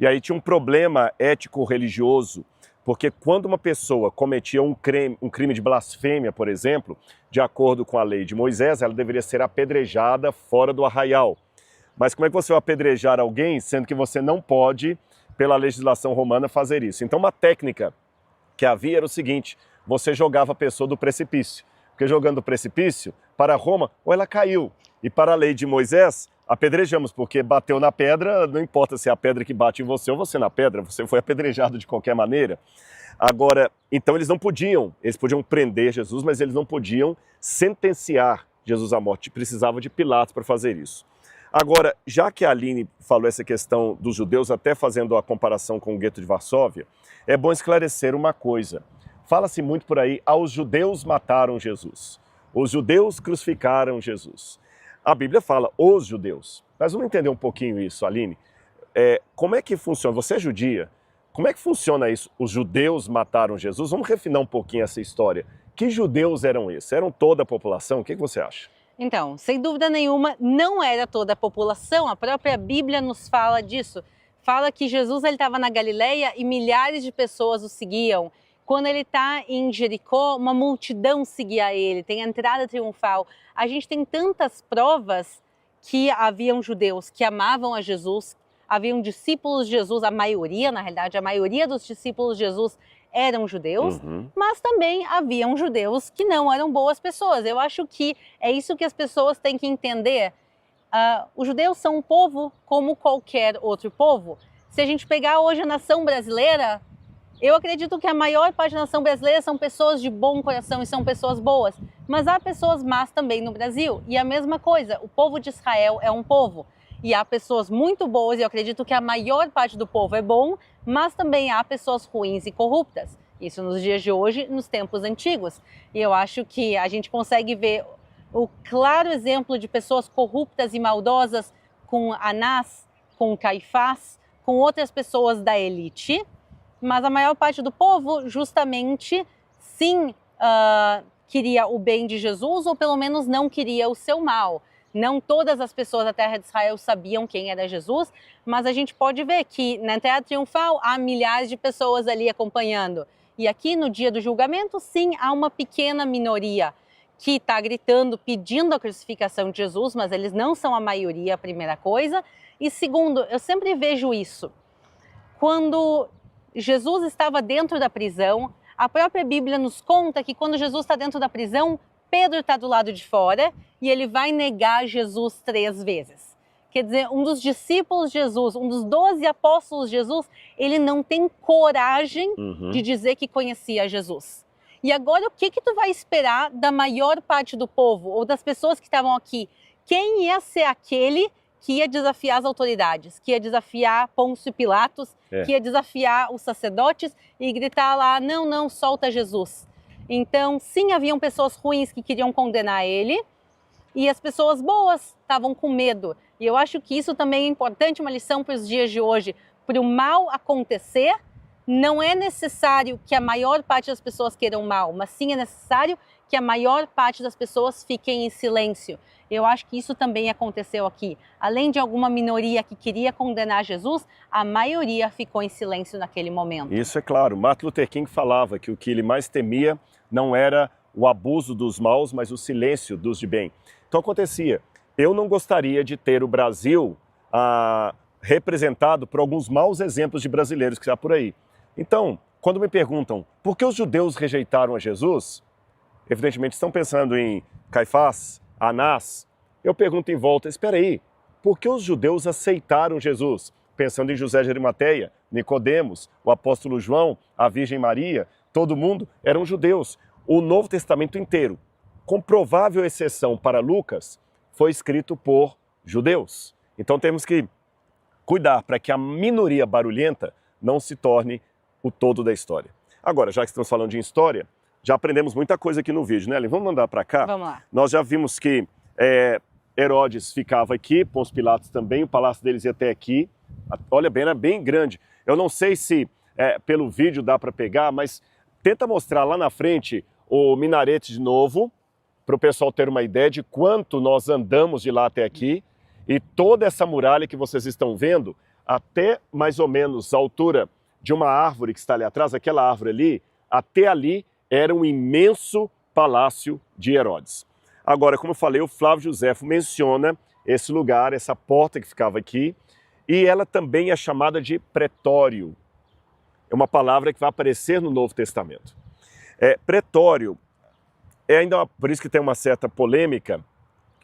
E aí tinha um problema ético-religioso, porque quando uma pessoa cometia um crime de blasfêmia, por exemplo, de acordo com a lei de Moisés, ela deveria ser apedrejada fora do arraial. Mas como é que você vai apedrejar alguém, sendo que você não pode, pela legislação romana, fazer isso? Então uma técnica que havia era o seguinte: você jogava a pessoa do precipício. Porque jogando do precipício, para Roma, ou ela caiu. E para a lei de Moisés, apedrejamos, porque bateu na pedra, não importa se é a pedra que bate em você ou você na pedra, você foi apedrejado de qualquer maneira. Agora, então eles podiam prender Jesus, mas eles não podiam sentenciar Jesus à morte. Precisava de Pilatos para fazer isso. Agora, já que a Aline falou essa questão dos judeus, até fazendo a comparação com o gueto de Varsóvia, é bom esclarecer uma coisa. Fala-se muito por aí, os judeus mataram Jesus. Os judeus crucificaram Jesus. A Bíblia fala, os judeus. Mas vamos entender um pouquinho isso, Aline. Como é que funciona? Você é judia. Como é que funciona isso? Os judeus mataram Jesus? Vamos refinar um pouquinho essa história. Que judeus eram esses? Eram toda a população? O que você acha? Então, sem dúvida nenhuma, não era toda a população. A própria Bíblia nos fala disso. Fala que Jesus estava na Galileia e milhares de pessoas o seguiam. Quando ele está em Jericó, uma multidão seguia ele, tem a entrada triunfal. A gente tem tantas provas que haviam judeus que amavam a Jesus, haviam discípulos de Jesus, a maioria, na realidade, a maioria dos discípulos de Jesus eram judeus, mas também haviam judeus que não eram boas pessoas. Eu acho que é isso que as pessoas têm que entender. Os judeus são um povo como qualquer outro povo. Se a gente pegar hoje a nação brasileira, eu acredito que a maior parte da nação brasileira são pessoas de bom coração e são pessoas boas, mas há pessoas más também no Brasil. E a mesma coisa, o povo de Israel é um povo. E há pessoas muito boas, e eu acredito que a maior parte do povo é bom, mas também há pessoas ruins e corruptas. Isso nos dias de hoje, nos tempos antigos. E eu acho que a gente consegue ver o claro exemplo de pessoas corruptas e maldosas com Anás, com Caifás, com outras pessoas da elite. Mas a maior parte do povo, justamente, sim, queria o bem de Jesus, ou pelo menos não queria o seu mal. Não todas as pessoas da terra de Israel sabiam quem era Jesus, mas a gente pode ver que na entrada triunfal há milhares de pessoas ali acompanhando. E aqui no dia do julgamento, sim, há uma pequena minoria que está gritando, pedindo a crucificação de Jesus, mas eles não são a maioria, a primeira coisa. E segundo, eu sempre vejo isso. Quando Jesus estava dentro da prisão, a própria Bíblia nos conta que quando Jesus está dentro da prisão, Pedro está do lado de fora e ele vai negar Jesus 3 vezes. Quer dizer, um dos discípulos de Jesus, um dos 12 apóstolos de Jesus, ele não tem coragem de dizer que conhecia Jesus. E agora o que tu vai esperar da maior parte do povo ou das pessoas que estavam aqui? Quem ia ser aquele que ia desafiar as autoridades, que ia desafiar Pôncio Pilatos, que ia desafiar os sacerdotes e gritar lá, não, não, solta Jesus. Então, sim, haviam pessoas ruins que queriam condenar ele e as pessoas boas estavam com medo. E eu acho que isso também é importante, uma lição para os dias de hoje. Para o mal acontecer, não é necessário que a maior parte das pessoas queiram mal, mas sim é necessário que a maior parte das pessoas fiquem em silêncio. Eu acho que isso também aconteceu aqui. Além de alguma minoria que queria condenar Jesus, a maioria ficou em silêncio naquele momento. Isso é claro. Martin Luther King falava que o que ele mais temia não era o abuso dos maus, mas o silêncio dos de bem. Então acontecia. Eu não gostaria de ter o Brasil representado por alguns maus exemplos de brasileiros que há por aí. Então, quando me perguntam por que os judeus rejeitaram a Jesus, evidentemente estão pensando em Caifás, Anás. Eu pergunto em volta, espera aí, por que os judeus aceitaram Jesus? Pensando em José de Arimateia, Nicodemos, o apóstolo João, a Virgem Maria, todo mundo eram judeus. O Novo Testamento inteiro, com provável exceção para Lucas, foi escrito por judeus. Então temos que cuidar para que a minoria barulhenta não se torne o todo da história. Agora, já que estamos falando de história, já aprendemos muita coisa aqui no vídeo, né, Ellen? Vamos mandar para cá? Vamos lá. Nós já vimos que Herodes ficava aqui, Pôncio Pilatos também, o palácio deles ia até aqui. Olha bem, era bem grande. Eu não sei se pelo vídeo dá para pegar, mas tenta mostrar lá na frente o minarete de novo, para o pessoal ter uma ideia de quanto nós andamos de lá até aqui. E toda essa muralha que vocês estão vendo, até mais ou menos a altura de uma árvore que está ali atrás, aquela árvore ali, até ali era um imenso palácio de Herodes. Agora, como eu falei, o Flávio Josefo menciona esse lugar, essa porta que ficava aqui, e ela também é chamada de pretório. É uma palavra que vai aparecer no Novo Testamento. Pretório, por isso que tem uma certa polêmica,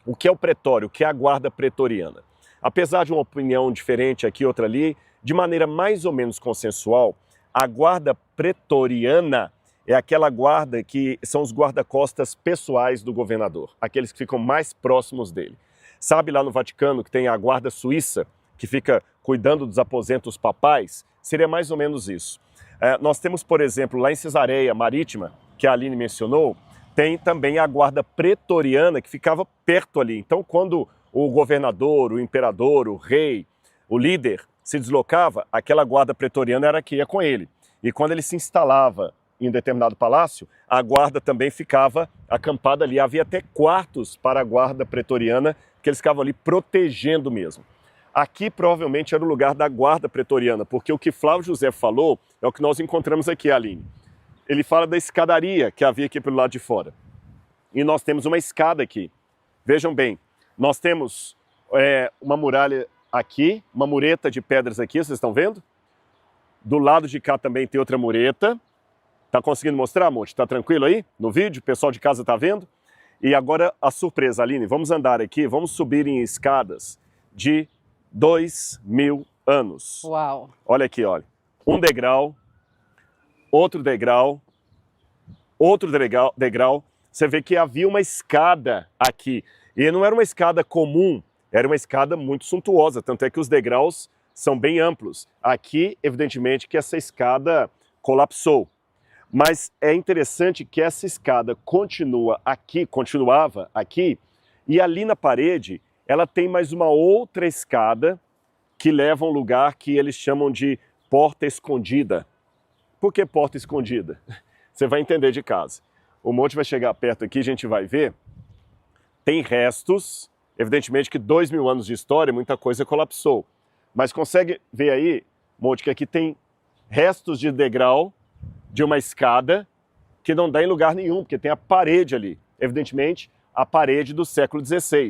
o que é o pretório, o que é a guarda pretoriana. Apesar de uma opinião diferente aqui, outra ali, de maneira mais ou menos consensual, a guarda pretoriana é aquela guarda que são os guarda-costas pessoais do governador, aqueles que ficam mais próximos dele. Sabe lá no Vaticano que tem a guarda suíça, que fica cuidando dos aposentos papais? Seria mais ou menos isso. Nós temos, por exemplo, lá em Cesareia Marítima, que a Aline mencionou, tem também a guarda pretoriana que ficava perto ali. Então, quando o governador, o imperador, o rei, o líder se deslocava, aquela guarda pretoriana era que ia com ele. E quando ele se instalava em um determinado palácio, a guarda também ficava acampada ali. Havia até quartos para a guarda pretoriana, que eles ficavam ali protegendo mesmo. Aqui provavelmente era o lugar da guarda pretoriana, porque o que Flávio José falou é o que nós encontramos aqui, Aline. Ele fala da escadaria que havia aqui pelo lado de fora. E nós temos uma escada aqui. Vejam bem, nós temos uma muralha aqui, uma mureta de pedras aqui, vocês estão vendo? Do lado de cá também tem outra mureta. Tá conseguindo mostrar, Monte? Tá tranquilo aí no vídeo? O pessoal de casa tá vendo? E agora a surpresa, Aline, vamos andar aqui, vamos subir em escadas de 2000 anos. Uau! Olha aqui, olha. Um degrau, outro degrau, outro degrau. Você vê que havia uma escada aqui. E não era uma escada comum, era uma escada muito suntuosa, tanto é que os degraus são bem amplos. Aqui, evidentemente, que essa escada colapsou. Mas é interessante que essa escada continuava aqui, e ali na parede, ela tem mais uma outra escada que leva a um lugar que eles chamam de porta escondida. Por que porta escondida? Você vai entender de casa. O Monte vai chegar perto aqui, a gente vai ver. Tem restos, evidentemente que 2000 anos de história, muita coisa colapsou. Mas consegue ver aí, Monte, que aqui tem restos de degrau, de uma escada, que não dá em lugar nenhum, porque tem a parede ali. Evidentemente, a parede do século XVI.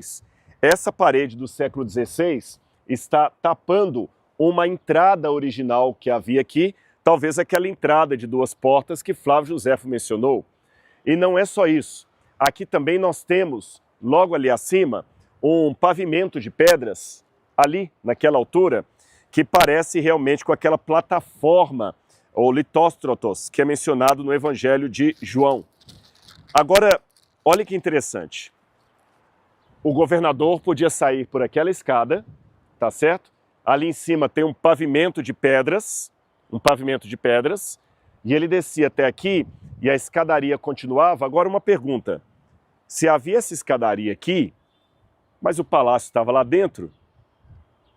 Essa parede do século XVI está tapando uma entrada original que havia aqui, talvez aquela entrada de duas portas que Flávio Josefo mencionou. E não é só isso. Aqui também nós temos, logo ali acima, um pavimento de pedras, ali, naquela altura, que parece realmente com aquela plataforma, ou litóstrotos, que é mencionado no Evangelho de João. Agora, olha que interessante. O governador podia sair por aquela escada, tá certo? Ali em cima tem um pavimento de pedras, e ele descia até aqui e a escadaria continuava. Agora uma pergunta, se havia essa escadaria aqui, mas o palácio estava lá dentro,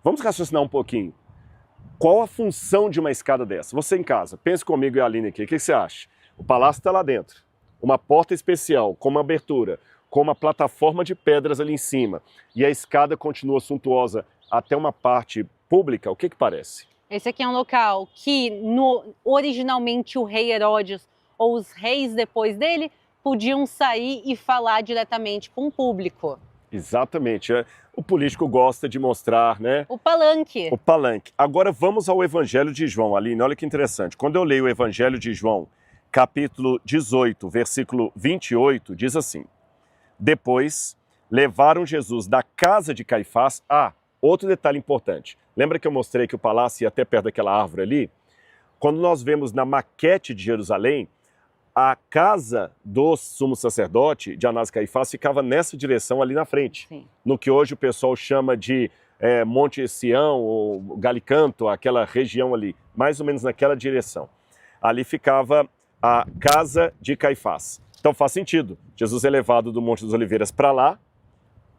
vamos raciocinar um pouquinho. Qual a função de uma escada dessa? Você em casa, pense comigo e a Aline aqui, o que você acha? O palácio está lá dentro, uma porta especial, com uma abertura, com uma plataforma de pedras ali em cima, e a escada continua suntuosa até uma parte pública, o que parece? Esse aqui é um local que originalmente o rei Herodes ou os reis depois dele podiam sair e falar diretamente com o público. Exatamente. O político gosta de mostrar, né? O palanque. O palanque. Agora vamos ao Evangelho de João, Aline. Olha que interessante. Quando eu leio o Evangelho de João, capítulo 18, versículo 28, diz assim: Depois levaram Jesus da casa de Caifás. Outro detalhe importante. Lembra que eu mostrei que o palácio ia até perto daquela árvore ali? Quando nós vemos na maquete de Jerusalém, a casa do sumo sacerdote, de Anás e Caifás, ficava nessa direção ali na frente. Sim. No que hoje o pessoal chama de Monte Sião ou Galicanto, aquela região ali, mais ou menos naquela direção. Ali ficava a casa de Caifás. Então faz sentido. Jesus é levado do Monte das Oliveiras para lá,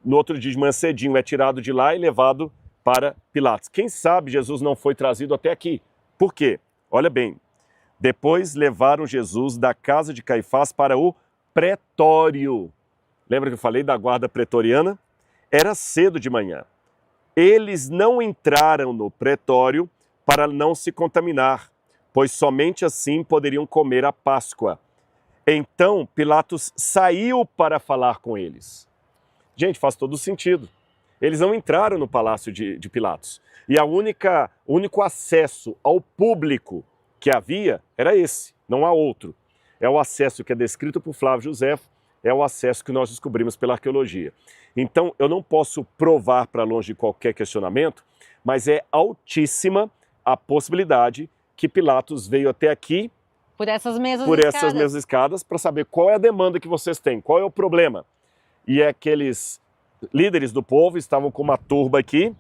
no outro dia de manhã cedinho é tirado de lá e levado para Pilatos. Quem sabe Jesus não foi trazido até aqui? Por quê? Olha bem. Depois levaram Jesus da casa de Caifás para o pretório. Lembra que eu falei da guarda pretoriana? Era cedo de manhã. eles não entraram no pretório para não se contaminar, pois somente assim poderiam comer a Páscoa. Então Pilatos saiu para falar com eles. Gente, faz todo sentido. Eles não entraram no palácio de Pilatos. E o único acesso ao público que havia era esse, não há outro. É o acesso que é descrito por Flávio Josefo, é o acesso que nós descobrimos pela arqueologia. Então, eu não posso provar para longe de qualquer questionamento, mas é altíssima a possibilidade que Pilatos veio até aqui Por essas mesmas escadas para saber qual é a demanda que vocês têm, qual é o problema. E aqueles líderes do povo estavam com uma turba aqui.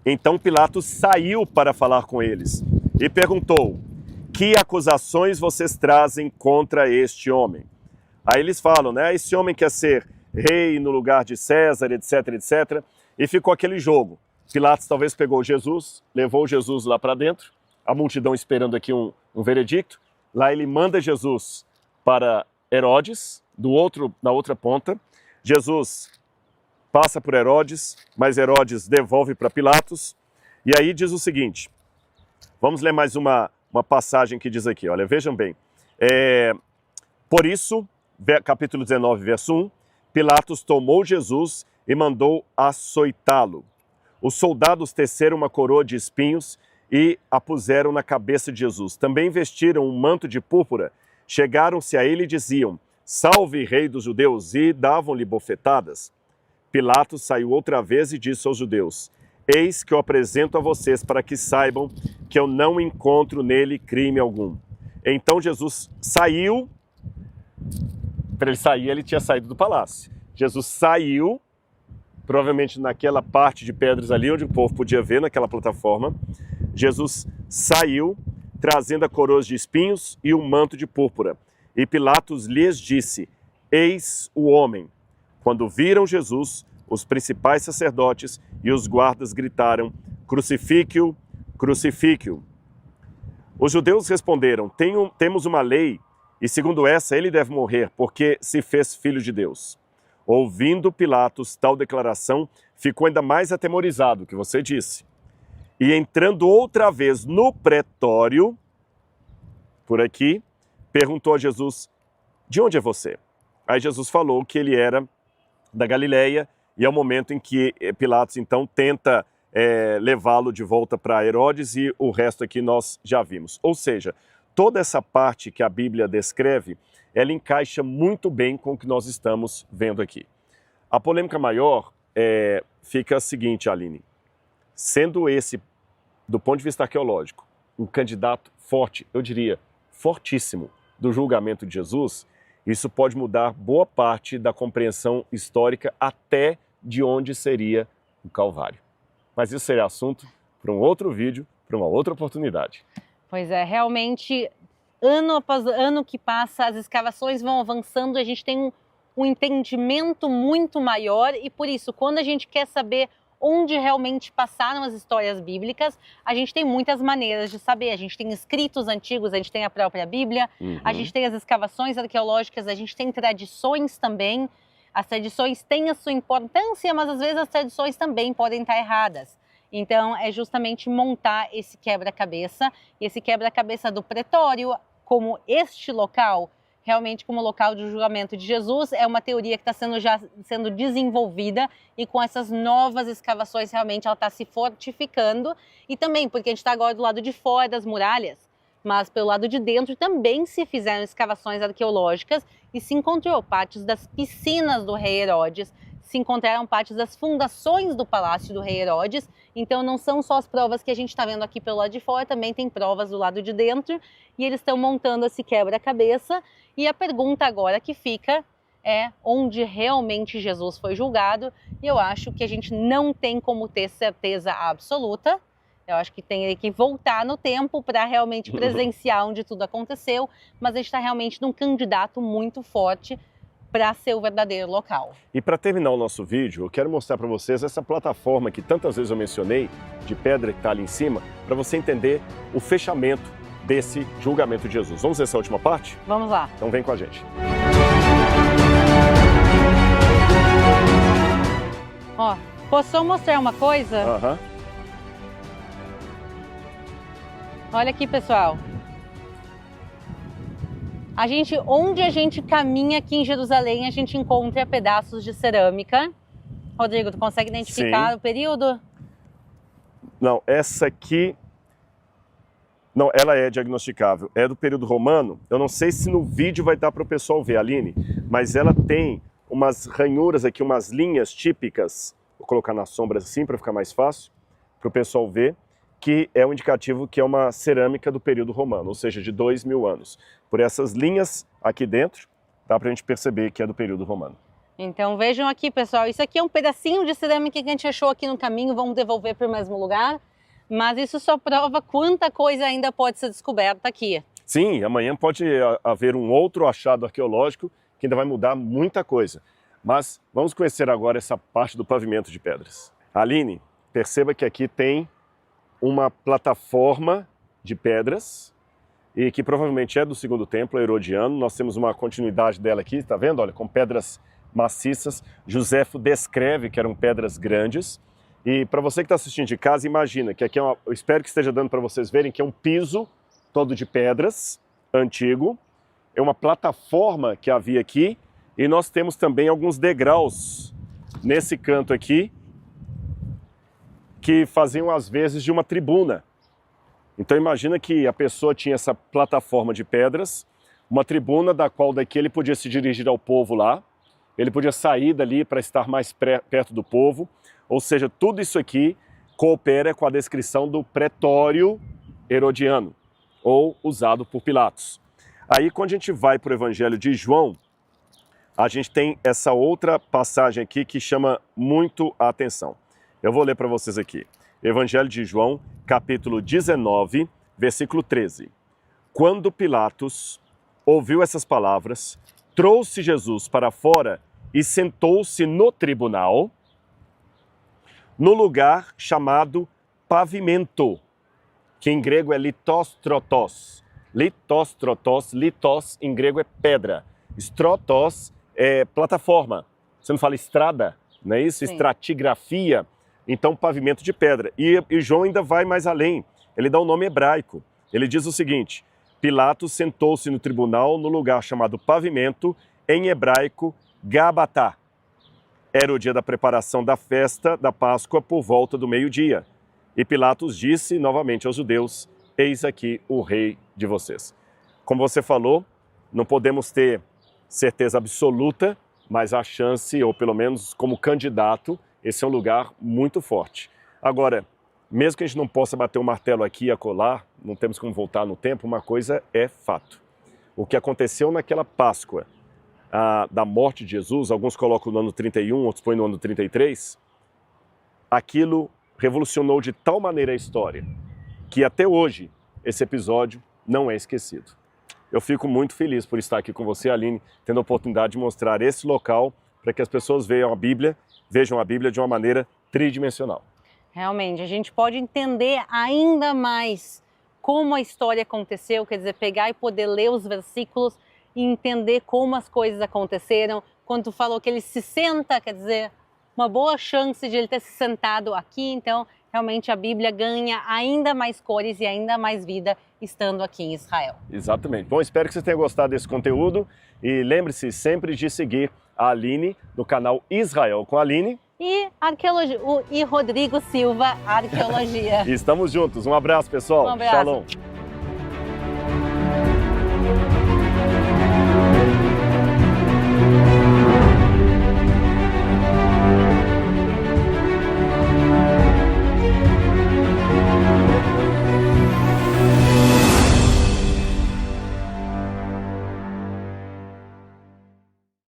Então Pilatos saiu para falar com eles e perguntou: que acusações vocês trazem contra este homem? Aí eles falam, né? Esse homem quer ser rei no lugar de César, etc, etc. E ficou aquele jogo. Pilatos talvez pegou Jesus, levou Jesus lá para dentro, a multidão esperando aqui um veredicto. Lá ele manda Jesus para Herodes, na outra ponta. Jesus passa por Herodes, mas Herodes devolve para Pilatos. E aí diz o seguinte, vamos ler mais uma passagem que diz aqui, olha, vejam bem. Por isso, capítulo 19, verso 1, Pilatos tomou Jesus e mandou açoitá-lo. Os soldados teceram uma coroa de espinhos e a puseram na cabeça de Jesus. Também vestiram um manto de púrpura, chegaram-se a ele e diziam: salve, rei dos judeus, e davam-lhe bofetadas. Pilatos saiu outra vez e disse aos judeus: eis que eu apresento a vocês para que saibam que eu não encontro nele crime algum. Então Jesus saiu. Para ele sair, ele tinha saído do palácio. Jesus saiu, provavelmente naquela parte de pedras ali, onde o povo podia ver, naquela plataforma. Jesus saiu, trazendo a coroas de espinhos e um manto de púrpura. E Pilatos lhes disse: eis o homem. Quando viram Jesus, os principais sacerdotes e os guardas gritaram: crucifique-o, crucifique-o. Os judeus responderam: temos uma lei, e segundo essa ele deve morrer, porque se fez filho de Deus. Ouvindo Pilatos tal declaração, ficou ainda mais atemorizado, que você disse. E entrando outra vez no pretório, por aqui, perguntou a Jesus: de onde é você? Aí Jesus falou que ele era da Galileia, e é o momento em que Pilatos então tenta levá-lo de volta para Herodes, e o resto aqui nós já vimos. Ou seja, toda essa parte que a Bíblia descreve, ela encaixa muito bem com o que nós estamos vendo aqui. A polêmica maior fica a seguinte, Aline: sendo esse, do ponto de vista arqueológico, um candidato forte, eu diria fortíssimo, do julgamento de Jesus, isso pode mudar boa parte da compreensão histórica até de onde seria o Calvário. Mas isso seria assunto para um outro vídeo, para uma outra oportunidade. Pois é, realmente, ano após ano que passa, as escavações vão avançando, a gente tem um entendimento muito maior, e por isso, quando a gente quer saber onde realmente passaram as histórias bíblicas, a gente tem muitas maneiras de saber. A gente tem escritos antigos, a gente tem a própria Bíblia, a gente tem as escavações arqueológicas, a gente tem tradições também. As tradições têm a sua importância, mas às vezes as tradições também podem estar erradas. Então, é justamente montar esse quebra-cabeça, e esse quebra-cabeça do pretório, como este local, realmente como local de julgamento de Jesus, é uma teoria que está já sendo desenvolvida, e com essas novas escavações realmente ela está se fortificando, e também porque a gente está agora do lado de fora das muralhas, mas pelo lado de dentro também se fizeram escavações arqueológicas e se encontrou partes das piscinas do rei Herodes, se encontraram partes das fundações do palácio do rei Herodes. Então não são só as provas que a gente está vendo aqui pelo lado de fora, também tem provas do lado de dentro, e eles estão montando esse quebra-cabeça. E a pergunta agora que fica é onde realmente Jesus foi julgado, e eu acho que a gente não tem como ter certeza absoluta. Eu acho que tem que voltar no tempo para realmente presenciar onde tudo aconteceu, mas a gente está realmente num candidato muito forte para ser o verdadeiro local. E para terminar o nosso vídeo, eu quero mostrar para vocês essa plataforma que tantas vezes eu mencionei, de pedra que está ali em cima, para você entender o fechamento desse julgamento de Jesus. Vamos ver essa última parte? Vamos lá. Então vem com a gente. Ó, Posso só mostrar uma coisa? Aham. Olha aqui, pessoal. Onde a gente caminha aqui em Jerusalém, a gente encontra pedaços de cerâmica. Rodrigo, tu consegue identificar Sim. o período? Não, essa aqui... Não, ela é diagnosticável. É do período romano. Eu não sei se no vídeo vai dar para o pessoal ver, Aline, mas ela tem umas ranhuras aqui, umas linhas típicas. Vou colocar na sombra assim para ficar mais fácil, para o pessoal ver, que é um indicativo que é uma cerâmica do período romano, ou seja, de 2000 anos. Por essas linhas aqui dentro, dá para a gente perceber que é do período romano. Então vejam aqui, pessoal, isso aqui é um pedacinho de cerâmica que a gente achou aqui no caminho, vamos devolver para o mesmo lugar, mas isso só prova quanta coisa ainda pode ser descoberta aqui. Sim, amanhã pode haver um outro achado arqueológico que ainda vai mudar muita coisa. Mas vamos conhecer agora essa parte do pavimento de pedras. Aline, perceba que aqui tem uma plataforma de pedras e que provavelmente é do segundo templo herodiano. Nós temos uma continuidade dela aqui, tá vendo? Olha, com pedras maciças. Joséfo descreve que eram pedras grandes. E para você que está assistindo de casa, imagina que aqui eu espero que esteja dando para vocês verem que é um piso todo de pedras, antigo. É uma plataforma que havia aqui e nós temos também alguns degraus nesse canto aqui que faziam às vezes de uma tribuna. Então imagina que a pessoa tinha essa plataforma de pedras, uma tribuna da qual daqui ele podia se dirigir ao povo lá, ele podia sair dali para estar mais perto do povo, ou seja, tudo isso aqui coopera com a descrição do pretório herodiano, ou usado por Pilatos. Aí quando a gente vai para o Evangelho de João, a gente tem essa outra passagem aqui que chama muito a atenção. Eu vou ler para vocês aqui. Evangelho de João, capítulo 19, versículo 13. Quando Pilatos ouviu essas palavras, trouxe Jesus para fora e sentou-se no tribunal, no lugar chamado pavimento, que em grego é litostrotos. Litostrotos, litos em grego é pedra. Strotos é plataforma. Você não fala estrada, não é isso? Sim. Estratigrafia. Então, pavimento de pedra. E João ainda vai mais além. Ele dá um nome hebraico. Ele diz o seguinte: Pilatos sentou-se no tribunal no lugar chamado pavimento, em hebraico, Gabatá. Era o dia da preparação da festa da Páscoa por volta do meio-dia. E Pilatos disse novamente aos judeus: eis aqui o rei de vocês. Como você falou, não podemos ter certeza absoluta, mas a chance, ou pelo menos como candidato, esse é um lugar muito forte. Agora, mesmo que a gente não possa bater o martelo aqui e acolá, não temos como voltar no tempo, uma coisa é fato. O que aconteceu naquela Páscoa da morte de Jesus, alguns colocam no ano 31, outros põem no ano 33, aquilo revolucionou de tal maneira a história que até hoje esse episódio não é esquecido. Eu fico muito feliz por estar aqui com você, Aline, tendo a oportunidade de mostrar esse local para que as pessoas vejam a Bíblia de uma maneira tridimensional. Realmente, a gente pode entender ainda mais como a história aconteceu, quer dizer, pegar e poder ler os versículos e entender como as coisas aconteceram. Quando tu falou que ele se senta, quer dizer, uma boa chance de ele ter se sentado aqui, então realmente a Bíblia ganha ainda mais cores e ainda mais vida estando aqui em Israel. Exatamente. Bom, espero que você tenha gostado desse conteúdo e lembre-se sempre de seguir a Aline no canal Israel com a Aline E Rodrigo Silva, Arqueologia. E estamos juntos. Um abraço, pessoal. Um abraço. Shalom.